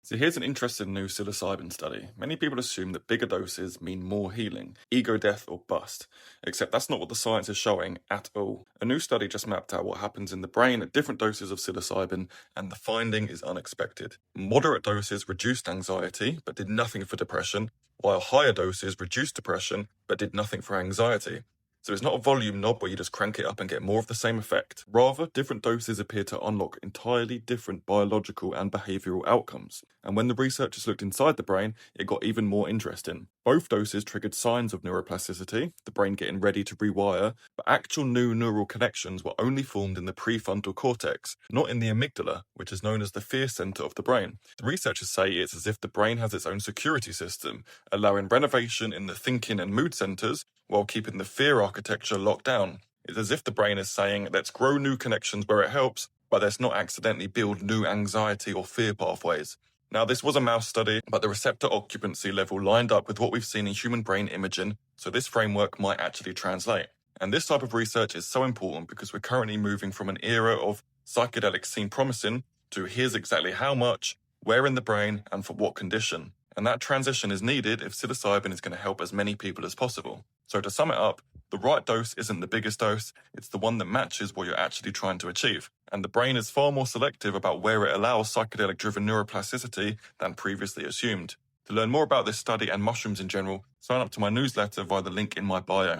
So here's an interesting new psilocybin study. Many people assume that bigger doses mean more healing, ego death or bust, except that's not what the science is showing at all. A new study just mapped out what happens in the brain at different doses of psilocybin, and the finding is unexpected. Moderate doses reduced anxiety, but did nothing for depression, while higher doses reduced depression, but did nothing for anxiety. So it's not a volume knob where you just crank it up and get more of the same effect. Rather, different doses appear to unlock entirely different biological and behavioural outcomes. And when the researchers looked inside the brain, it got even more interesting. Both doses triggered signs of neuroplasticity, the brain getting ready to rewire, but actual new neural connections were only formed in the prefrontal cortex, not in the amygdala, which is known as the fear centre of the brain. The researchers say it's as if the brain has its own security system, allowing renovation in the thinking and mood centres while keeping the fear architecture locked down. It's as if the brain is saying, let's grow new connections where it helps, but let's not accidentally build new anxiety or fear pathways. Now, this was a mouse study, but the receptor occupancy level lined up with what we've seen in human brain imaging, so this framework might actually translate. And this type of research is so important because we're currently moving from an era of psychedelics seem promising to here's exactly how much, where in the brain, and for what condition. And that transition is needed if psilocybin is going to help as many people as possible. So to sum it up, the right dose isn't the biggest dose, it's the one that matches what you're actually trying to achieve. And the brain is far more selective about where it allows psychedelic-driven neuroplasticity than previously assumed. To learn more about this study and mushrooms in general, sign up to my newsletter via the link in my bio.